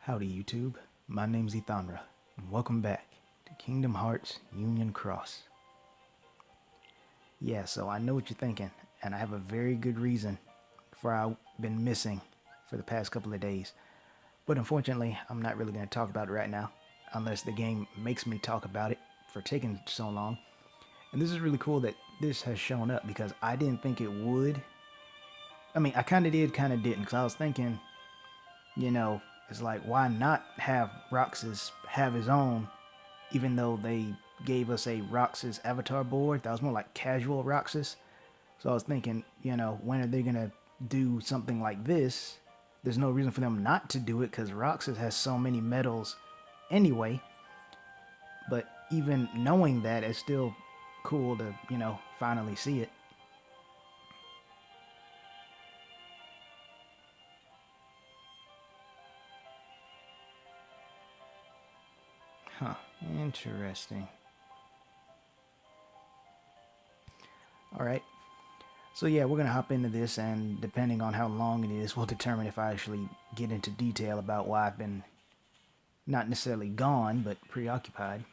Howdy YouTube, my name's Ethanra, and welcome back to Kingdom Hearts Union Cross. Yeah, so I know what you're thinking, and I have a very good reason for I've been missing for the past couple of days. But unfortunately, I'm not really going to talk about it right now, unless the game makes me talk about it for taking so long. And this is really cool that this has shown up because I didn't think it would. I mean, I kind of did, kind of didn't, because I was thinking, it's like, why not have Roxas have his own, even though they gave us a Roxas avatar board that was more like casual Roxas. So I was thinking, when are they going to do something like this? There's no reason for them not to do it because Roxas has so many medals anyway. But even knowing that, it's still cool to, finally see it. Huh, interesting. Alright, so yeah, we're going to hop into this, and depending on how long it is, we'll determine if I actually get into detail about why I've been not necessarily gone, but preoccupied.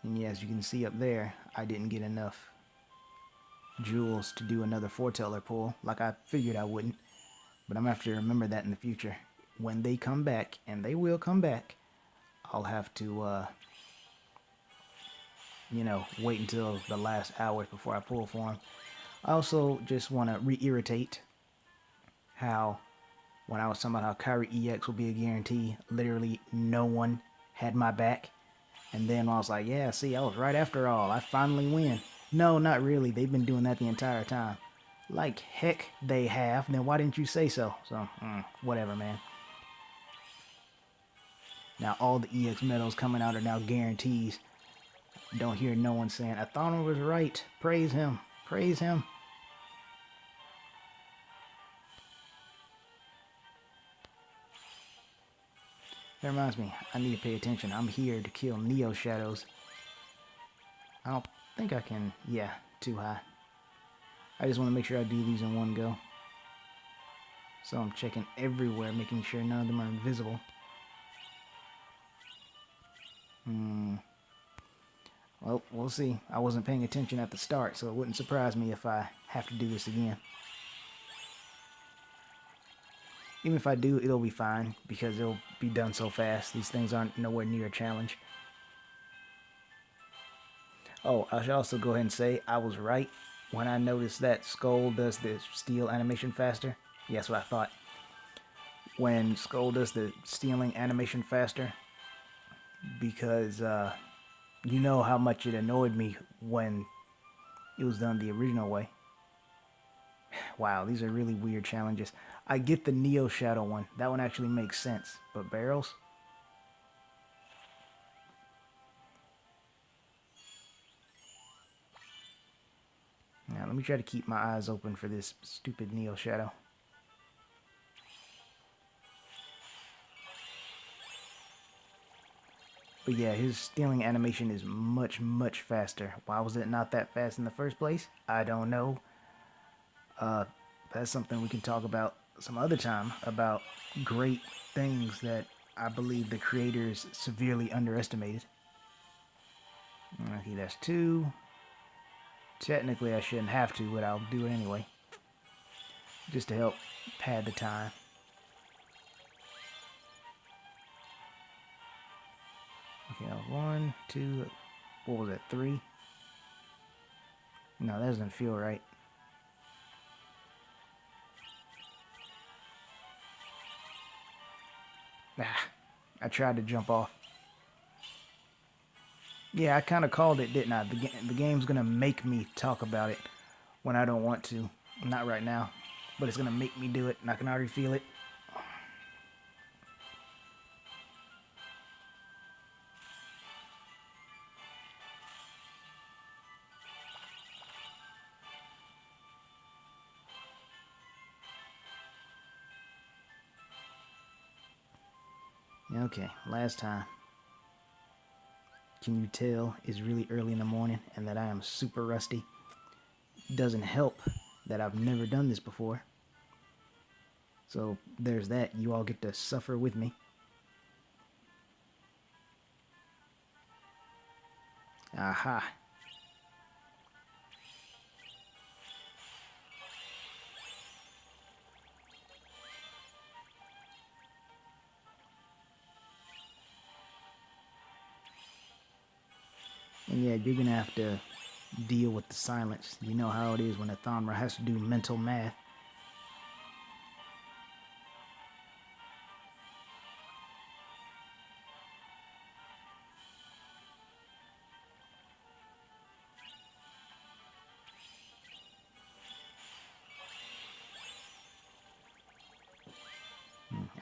And yeah, as you can see up there, I didn't get enough jewels to do another foreteller pull, like I figured I wouldn't. But I'm going to have to remember that in the future. When they come back, and they will come back, I'll have to, wait until the last hours before I pull for them. I also just want to re-irritate how, when I was talking about how Kyrie EX will be a guarantee, literally no one had my back. And then I was like, yeah, see, I was right after all. I finally win. No, not really. They've been doing that the entire time. Like, heck, they have. Then why didn't you say so? So, whatever, man. Now, all the EX medals coming out are now guarantees. Don't hear no one saying, Athana was right. Praise him. Praise him. That reminds me, I need to pay attention. I'm here to kill Neo Shadows. I don't think I can... Yeah, too high. I just want to make sure I do these in one go. So I'm checking everywhere, making sure none of them are invisible. Well, we'll see. I wasn't paying attention at the start, so it wouldn't surprise me if I have to do this again. Even if I do, it'll be fine, because it'll be done so fast. These things aren't nowhere near a challenge. Oh, I should also go ahead and say I was right when I noticed that Skull does the steal animation faster. Yeah, that's what I thought. When Skull does the stealing animation faster, because you know how much it annoyed me when it was done the original way. Wow, these are really weird challenges. I get the Neo Shadow one. That one actually makes sense. But barrels? Now, let me try to keep my eyes open for this stupid Neo Shadow. But yeah, his stealing animation is much, much faster. Why was it not that fast in the first place? I don't know. That's something we can talk about some other time, about great things that I believe the creators severely underestimated. Okay, that's 2. Technically, I shouldn't have to, but I'll do it anyway. Just to help pad the time. Okay, 1, 2, what was that, 3? No, that doesn't feel right. Ah, I tried to jump off. Yeah, I kind of called it, didn't I? The game's going to make me talk about it when I don't want to. Not right now. But it's going to make me do it, and I can already feel it. Okay, last time. can you tell it's really early in the morning and that I am super rusty. Doesn't help that I've never done this before. So there's that. You all get to suffer with me. Aha. And yeah, you're gonna have to deal with the silence. You know how it is when a Thomra has to do mental math.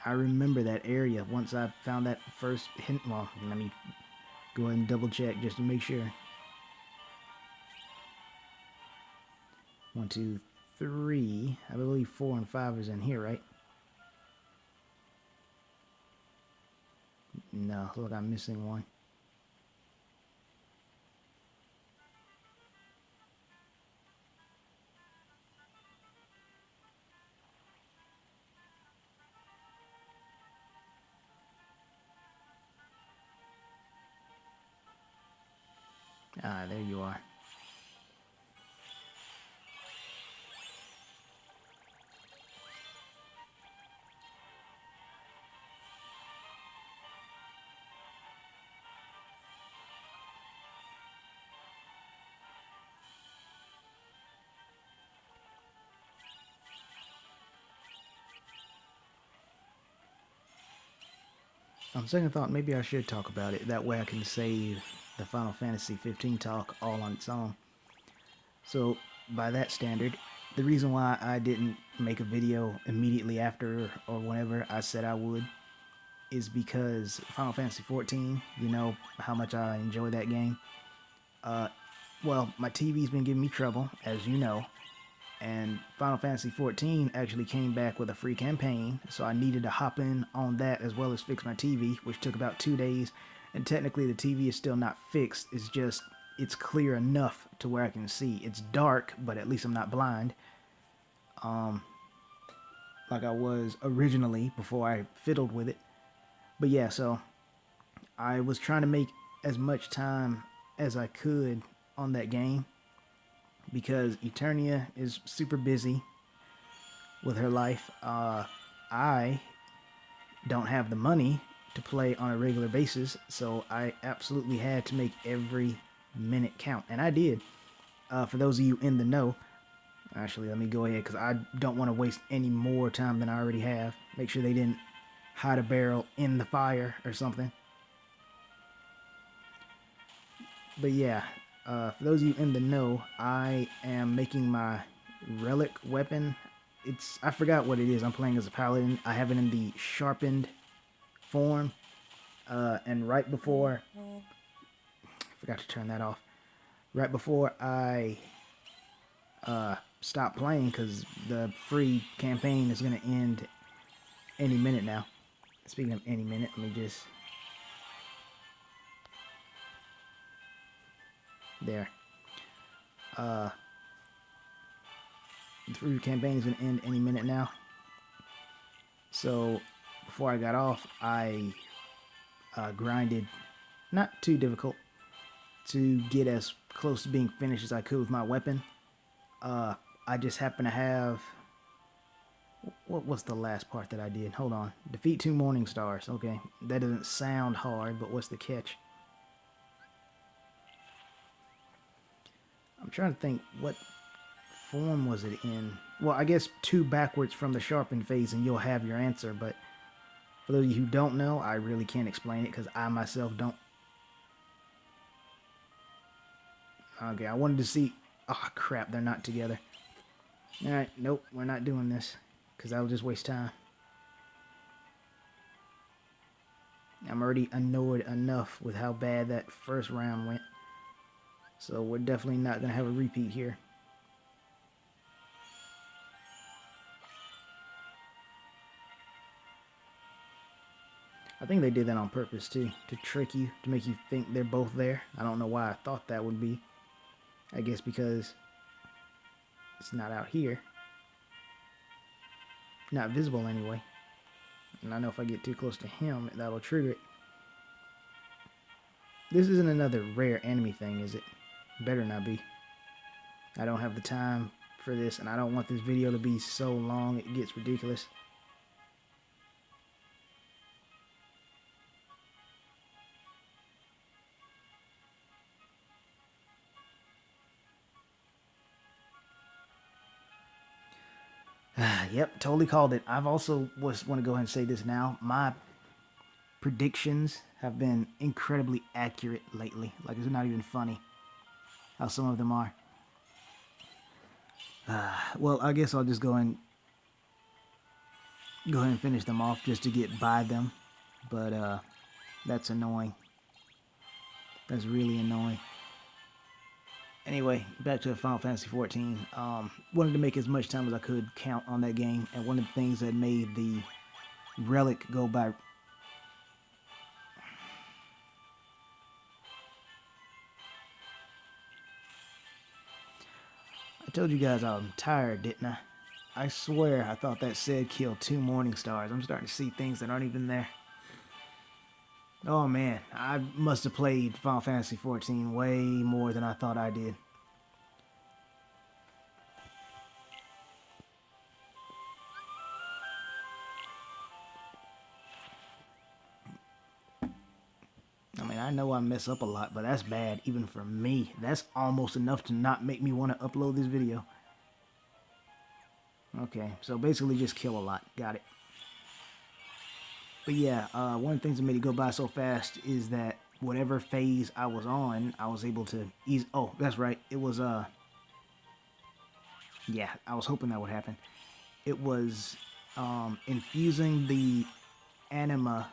I remember that area once I found that first hint. Well, let me go ahead and double check just to make sure. 1, 2, 3. I believe 4 and 5 is in here, right? No, look, I'm missing one. Ah, there you are. On second thought, maybe I should talk about it. That way I can save the Final Fantasy 15 talk all on its own. So, by that standard, the reason why I didn't make a video immediately after or whenever I said I would is because Final Fantasy 14, you know how much I enjoy that game. Well, my TV's been giving me trouble, as you know, and Final Fantasy 14 actually came back with a free campaign, so I needed to hop in on that as well as fix my TV, which took about 2 days. And technically the TV is still not fixed, it's just, it's clear enough to where I can see. It's dark, but at least I'm not blind. Like I was originally before I fiddled with it. But yeah, so I was trying to make as much time as I could on that game because Eternia is super busy with her life. I don't have the money to play on a regular basis, so I absolutely had to make every minute count, and I did. For those of you in the know, actually, let me go ahead because I don't want to waste any more time than I already have. Make sure they didn't hide a barrel in the fire or something. But yeah, for those of you in the know, I am making my relic weapon. I forgot what it is. I'm playing as a paladin. I have it in the sharpened form. And right before, I forgot to turn that off. Right before I stop playing, because the free campaign is going to end any minute now. Speaking of any minute, let me just... There. The free campaign is going to end any minute now. So, before I got off, I grinded, not too difficult, to get as close to being finished as I could with my weapon. I just happen to have... What was the last part that I did? Hold on. Defeat 2 Morning Stars. Okay, that doesn't sound hard, but what's the catch? I'm trying to think, what form was it in? Well, I guess 2 backwards from the sharpened phase and you'll have your answer, but for those of you who don't know, I really can't explain it because I myself don't. Okay, I wanted to see... Oh, crap, they're not together. Alright, nope, we're not doing this because that'll just waste time. I'm already annoyed enough with how bad that first round went. So we're definitely not going to have a repeat here. I think they did that on purpose too, to trick you, to make you think they're both there. I don't know why I thought that would be. I guess because it's not out here. Not visible anyway. And I know if I get too close to him, that'll trigger it. This isn't another rare enemy thing, is it? Better not be. I don't have the time for this, and I don't want this video to be so long it gets ridiculous. Yep, totally called it. I've also want to go ahead and say this now. My predictions have been incredibly accurate lately. Like, it's not even funny how some of them are. Well, I guess I'll just go ahead and finish them off just to get by them. But that's annoying. That's really annoying. Anyway, back to Final Fantasy XIV. Wanted to make as much time as I could count on that game, and one of the things that made the relic go by. I told you guys I'm tired, didn't I? I swear I thought that said kill 2 morning stars. I'm starting to see things that aren't even there. Oh man, I must have played Final Fantasy XIV way more than I thought I did. I mean, I know I mess up a lot, but that's bad even for me. That's almost enough to not make me want to upload this video. Okay, so basically just kill a lot. Got it. But yeah, one of the things that made it go by so fast is that whatever phase I was on, I was able to ease. Oh, that's right. It was, yeah, I was hoping that would happen. It was infusing the anima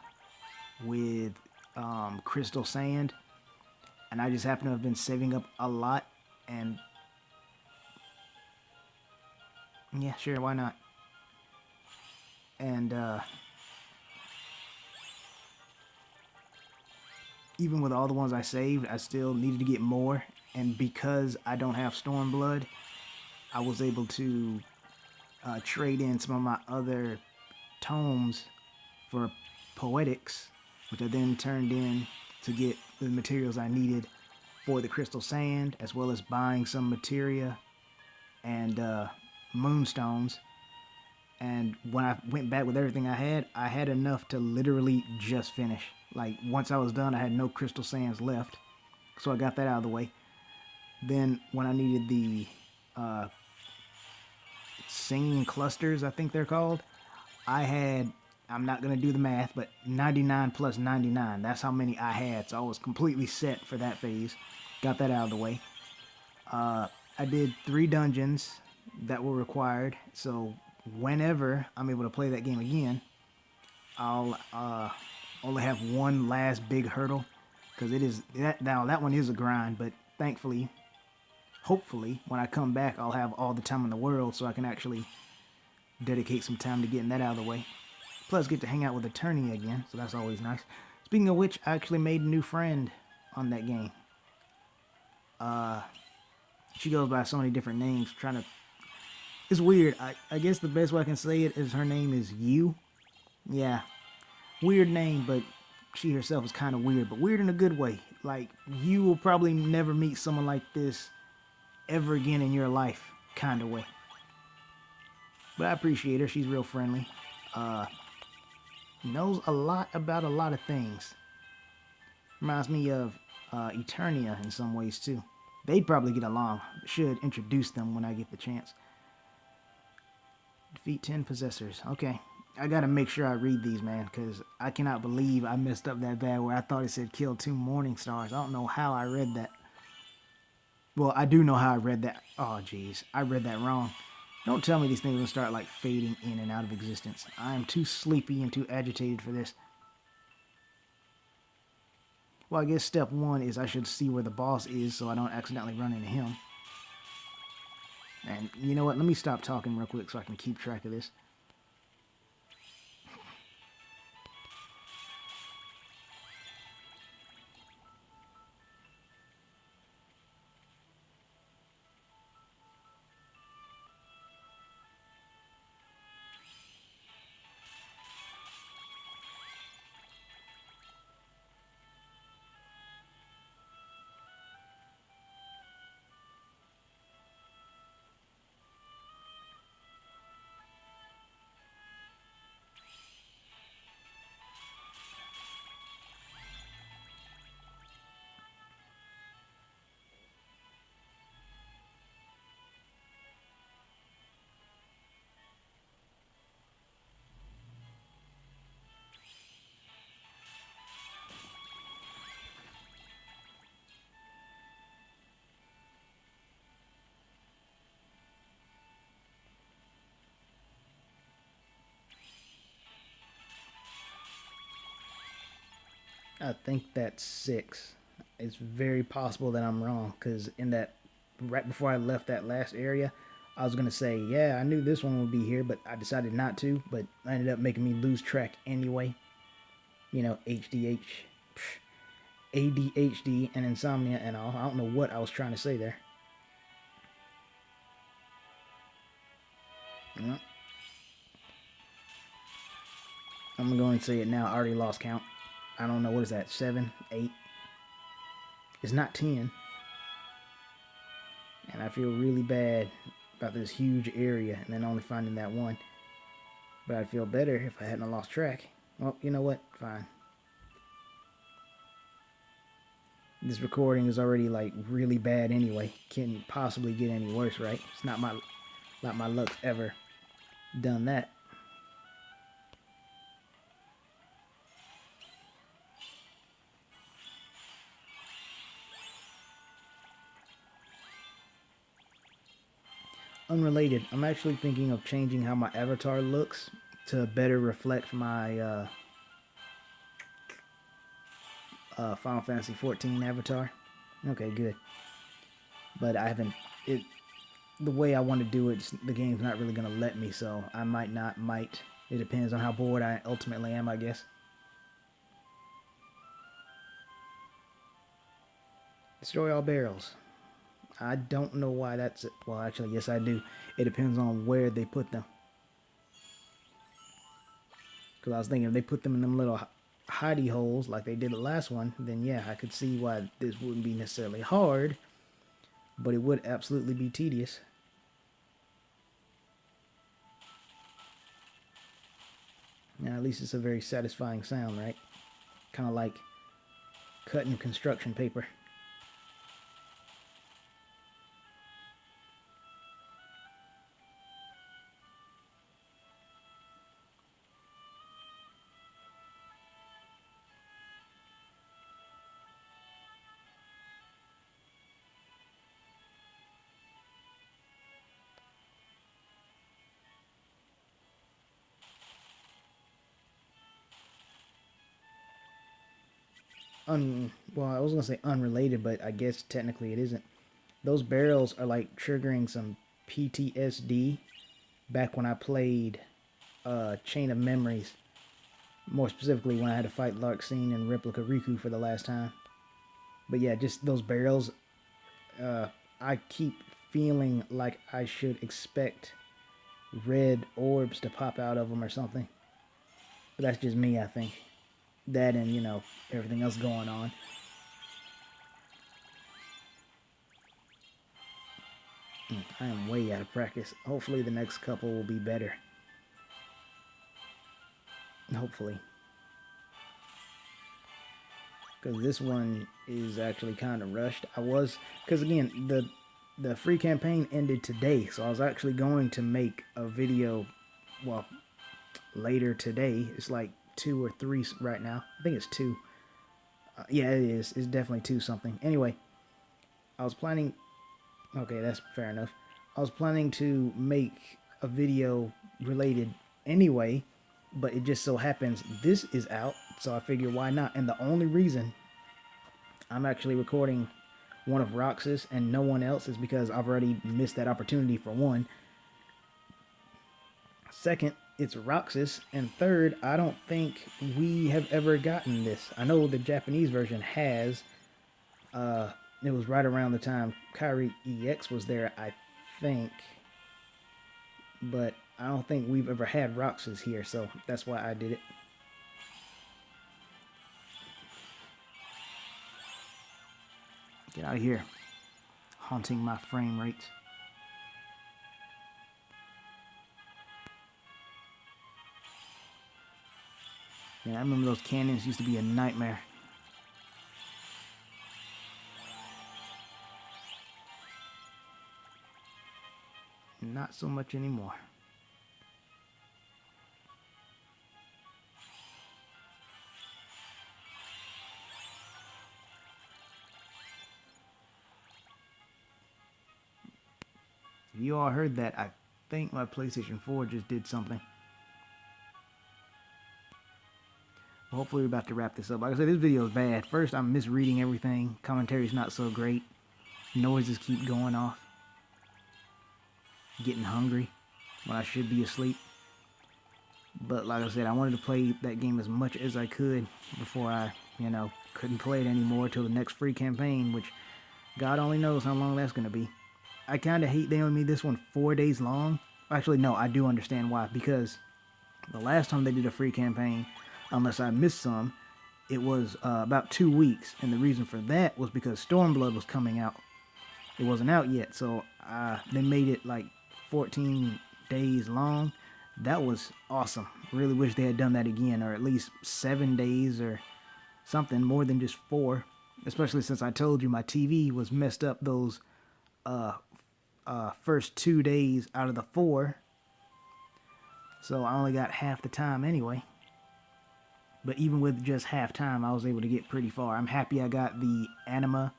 with crystal sand, and I just happen to have been saving up a lot, and yeah, sure, why not? And even with all the ones I saved, I still needed to get more, and because I don't have Stormblood, I was able to trade in some of my other tomes for poetics, which I then turned in to get the materials I needed for the crystal sand, as well as buying some materia and moonstones. And when I went back with everything I had enough to literally just finish. Like, once I was done, I had no crystal sands left, so I got that out of the way. Then when I needed the singing clusters, I think they're called, I had, I'm not going to do the math, but 99 plus 99. That's how many I had. So I was completely set for that phase. Got that out of the way. I did 3 dungeons that were required. So whenever I'm able to play that game again, I'll only have one last big hurdle. Because it is, that one is a grind. But thankfully, hopefully, when I come back, I'll have all the time in the world so I can actually dedicate some time to getting that out of the way. Plus, get to hang out with Attorney again, so that's always nice. Speaking of which, I actually made a new friend on that game. She goes by so many different names, it's weird. I guess the best way I can say it is her name is You. Yeah. Weird name, but she herself is kind of weird, but weird in a good way. Like, you will probably never meet someone like this ever again in your life, kind of way. But I appreciate her. She's real friendly. Knows a lot about a lot of things. Reminds me of Eternia in some ways too. They'd probably get along. Should introduce them when I get the chance. Defeat 10 possessors. Okay. I gotta make sure I read these, man, because I cannot believe I messed up that bad where I thought it said kill 2 morning stars. I don't know how I read that. Well, I do know how I read that. Oh, jeez. I read that wrong. Don't tell me these things will start, like, fading in and out of existence. I am too sleepy and too agitated for this. Well, I guess step 1 is I should see where the boss is so I don't accidentally run into him. And you know what? Let me stop talking real quick so I can keep track of this. I think that's 6. It's very possible that I'm wrong, because in that, right before I left that last area, I was going to say, yeah, I knew this one would be here, but I decided not to, but I ended up making me lose track anyway. You know, ADHD and insomnia and all. I don't know what I was trying to say there. Well, I'm going to go and say it now. I already lost count. I don't know. What is that? 7, 8? It's not 10. And I feel really bad about this huge area and then only finding that one. But I'd feel better if I hadn't lost track. Well, you know what? Fine. This recording is already like really bad anyway. Can't possibly get any worse, right? It's not my luck's ever done that. Unrelated, I'm actually thinking of changing how my avatar looks to better reflect my Final Fantasy 14 avatar. Okay, good. But I haven't. The way I want to do it, the game's not really going to let me, so I might not, might. It depends on how bored I ultimately am, I guess. Destroy all barrels. I don't know why that's it. Well, actually, yes, I do. It depends on where they put them. Because I was thinking if they put them in them little hidey holes like they did the last one, then yeah, I could see why this wouldn't be necessarily hard, but it would absolutely be tedious. Now, at least it's a very satisfying sound, right? Kind of like cutting construction paper. Well, I was gonna say unrelated, but I guess technically it isn't. Those barrels are like triggering some PTSD back when I played Chain of Memories. More specifically, when I had to fight Larxene and Replica Riku for the last time. But yeah, just those barrels. I keep feeling like I should expect red orbs to pop out of them or something. But that's just me, I think. That and, you know, everything else going on. I am way out of practice. Hopefully the next couple will be better. Hopefully. Because this one is actually kind of rushed. Because again, the free campaign ended today, so I was actually going to make a video, well, later today. It's like 2 or 3 right now. I think it's 2. Yeah, it is. It's definitely 2 something. Anyway, I was planning... Okay, that's fair enough. I was planning to make a video related anyway, but it just so happens this is out, so I figure why not? And the only reason I'm actually recording one of Roxas and no one else is because I've already missed that opportunity, for one. Second, it's Roxas. And third, I don't think we have ever gotten this. I know the Japanese version has. It was right around the time Kyrie EX was there, I think. But I don't think we've ever had Roxas here, so that's why I did it. Get out of here. Haunting my frame rates. Yeah, I remember those cannons used to be a nightmare. Not so much anymore. If you all heard that, I think my PlayStation 4 just did something. Well, hopefully we're about to wrap this up. Like I said, this video is bad. First, I'm misreading everything. Commentary's not so great. Noises keep going off. Getting hungry when I should be asleep. But like I said, I wanted to play that game as much as I could before I, couldn't play it anymore till the next free campaign, which God only knows how long that's going to be. I kind of hate they only made this one 4 days long. Actually, no, I do understand why. Because the last time they did a free campaign, unless I missed some, it was about 2 weeks. And the reason for that was because Stormblood was coming out. It wasn't out yet, so they made it like 14 days long. That was awesome. Really wish they had done that again, or at least 7 days or something, more than just 4. Especially since I told you my TV was messed up those first 2 days out of the 4. So I only got half the time anyway. But even with just half time, I was able to get pretty far. I'm happy I got the anima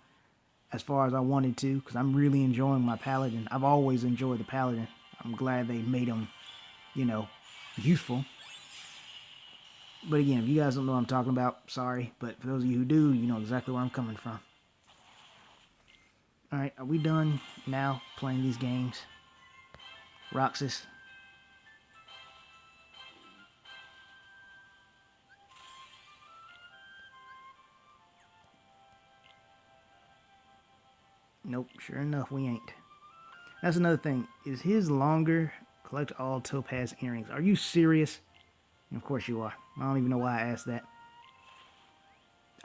as far as I wanted to, because I'm really enjoying my paladin. I've always enjoyed the paladin. I'm glad they made him, useful. But again, if you guys don't know what I'm talking about, sorry. But for those of you who do, you know exactly where I'm coming from. Alright, are we done now playing these games? Roxas. Nope, sure enough, we ain't. That's another thing. Is his longer? Collect all topaz earrings. Are you serious? Of course you are. I don't even know why I asked that.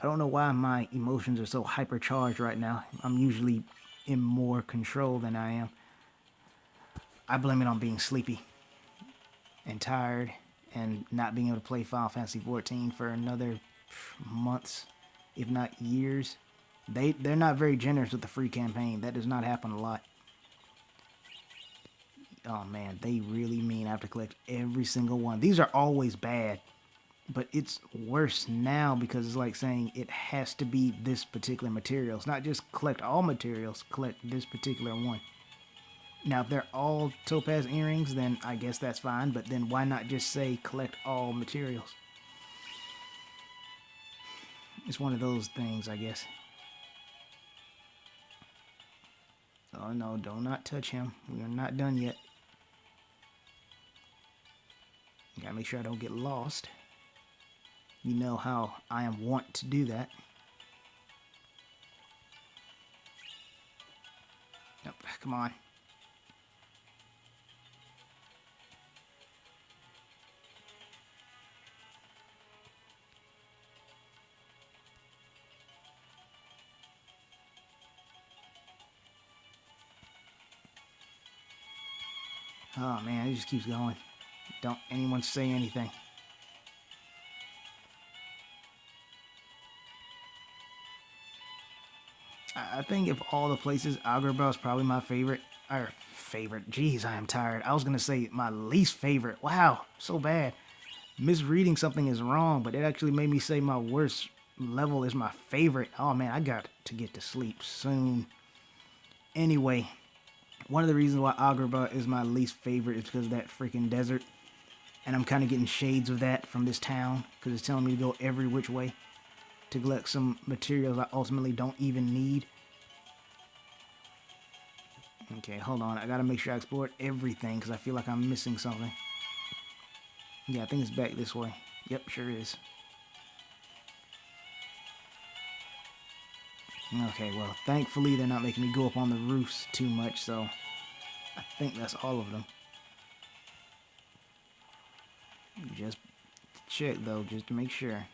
I don't know why my emotions are so hypercharged right now. I'm usually in more control than I am. I blame it on being sleepy and tired and not being able to play Final Fantasy XIV for another months, if not years. They're not very generous with the free campaign. That does not happen a lot. Oh man, they really mean I have to collect every single one. These are always bad, but it's worse now because it's like saying it has to be this particular material. It's not just collect all materials, collect this particular one. Now, if they're all topaz earrings, then I guess that's fine, but then why not just say collect all materials? It's one of those things, I guess. Oh no, do not touch him. We are not done yet. Gotta make sure I don't get lost. You know how I am wont to do that. Yep, come on. Oh man, it just keeps going. Don't anyone say anything. I think of all the places, Agrabah is probably my favorite. Or favorite. Jeez, I am tired. I was going to say my least favorite. Wow, so bad. Misreading something is wrong, but it actually made me say my worst level is my favorite. Oh man, I got to get to sleep soon. Anyway, one of the reasons why Agrabah is my least favorite is because of that freaking desert. And I'm kind of getting shades of that from this town, because it's telling me to go every which way to collect some materials I ultimately don't even need. Okay, hold on. I gotta make sure I explore everything, because I feel like I'm missing something. Yeah, I think it's back this way. Yep, sure is. Okay, well, thankfully they're not making me go up on the roofs too much, so I think that's all of them. Just check, though, just to make sure.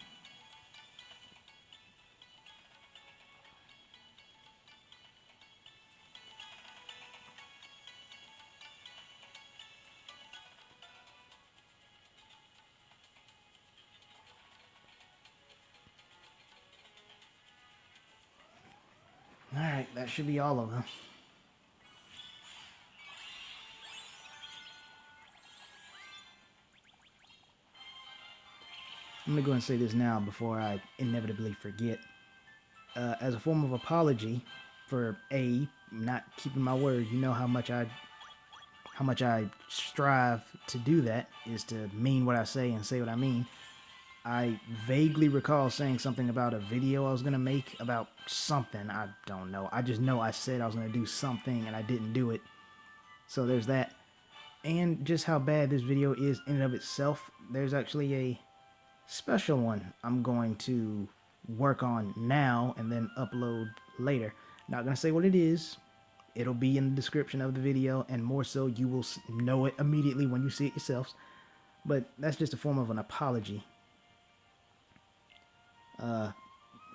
Alright, that should be all of them. I'm going to go and say this now before I inevitably forget. As a form of apology for not keeping my word, you know how much I strive to do that, is to mean what I say and say what I mean. I vaguely recall saying something about a video I was going to make about something. I don't know. I just know I said I was going to do something and I didn't do it. So there's that. And just how bad this video is in and of itself, there's actually a special one I'm going to work on now and then upload later. Not going to say what it is. It'll be in the description of the video, and more so, you will know it immediately when you see it yourselves. But that's just a form of an apology.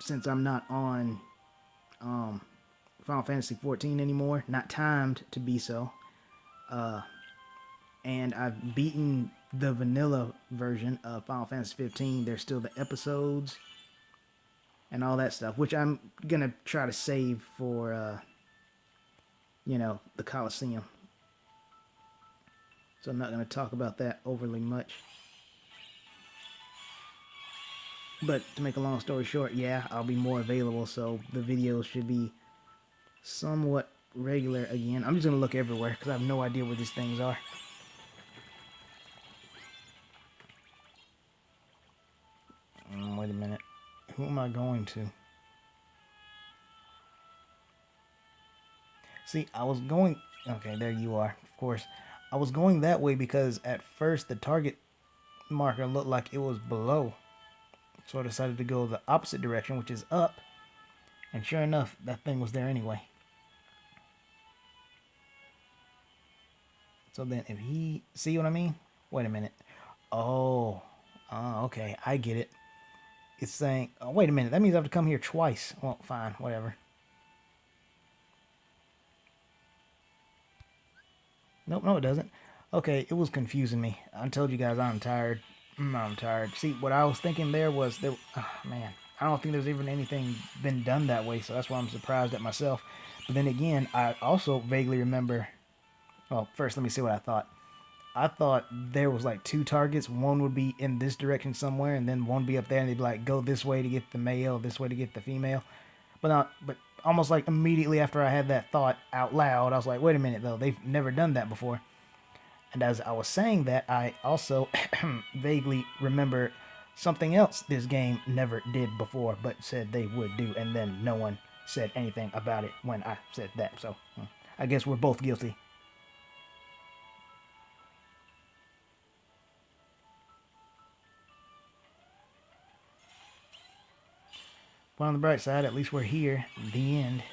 Since I'm not on Final Fantasy 14 anymore, not timed to be so, and I've beaten the vanilla version of Final Fantasy 15. There's still the episodes and all that stuff, which I'm gonna try to save for, you know, the Coliseum. So I'm not gonna talk about that overly much. But to make a long story short, yeah, I'll be more available, so the videos should be somewhat regular again. I'm just gonna look everywhere because I have no idea where these things are. Wait a minute. Who am I going to? See, I was going... Okay, there you are, of course. I was going that way because at first the target marker looked like it was below. So I decided to go the opposite direction, which is up. And sure enough, that thing was there anyway. So then if he... See what I mean? Wait a minute. Oh, okay, I get it. It's saying... Oh, wait a minute, that means I have to come here twice. Well, fine, whatever. Nope, no it doesn't. Okay, it was confusing me. I told you guys I'm tired. I'm tired. See, what I was thinking there was... man, I don't think there's even anything been done that way, so that's why I'm surprised at myself. But then again, I also vaguely remember... Well, first let me see what I thought. I thought there was like two targets. One would be in this direction somewhere, and then one would be up there, and they'd be like, go this way to get the male, this way to get the female. But almost like immediately after I had that thought out loud, I was like, wait a minute though, they've never done that before. And as I was saying that, I also vaguely remember something else this game never did before, but said they would do, and then no one said anything about it when I said that. So I guess we're both guilty. But on the bright side, at least we're here. The end.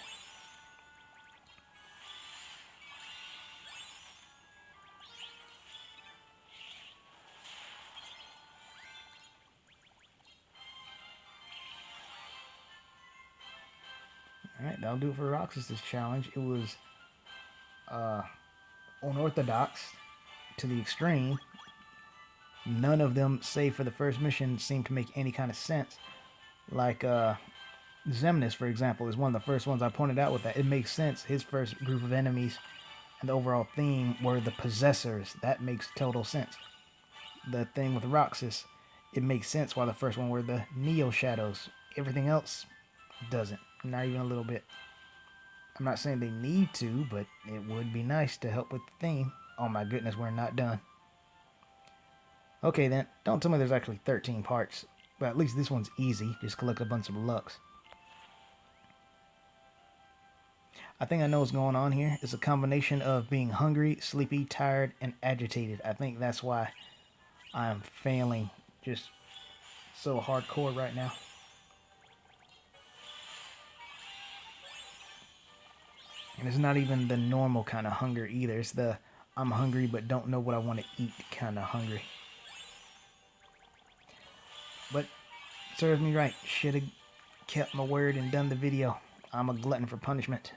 Alright, that'll do it for Roxas' challenge. It was unorthodox to the extreme. None of them, save for the first mission, seemed to make any kind of sense. Like Xemnas, for example, is one of the first ones I pointed out with that. It makes sense. His first group of enemies and the overall theme were the possessors. That makes total sense. The thing with Roxas, it makes sense why the first one were the Neo Shadows. Everything else doesn't. Not even a little bit. I'm not saying they need to, but it would be nice to help with the theme. Oh my goodness, we're not done. Okay then, don't tell me there's actually 13 parts. But at least this one's easy. Just collect a bunch of Lux. I think I know what's going on here. It's a combination of being hungry, sleepy, tired, and agitated. I think that's why I'm failing just so hardcore right now. And it's not even the normal kind of hunger either. It's the I'm hungry but don't know what I want to eat kind of hungry. But serves me right. Should have kept my word and done the video. I'm a glutton for punishment.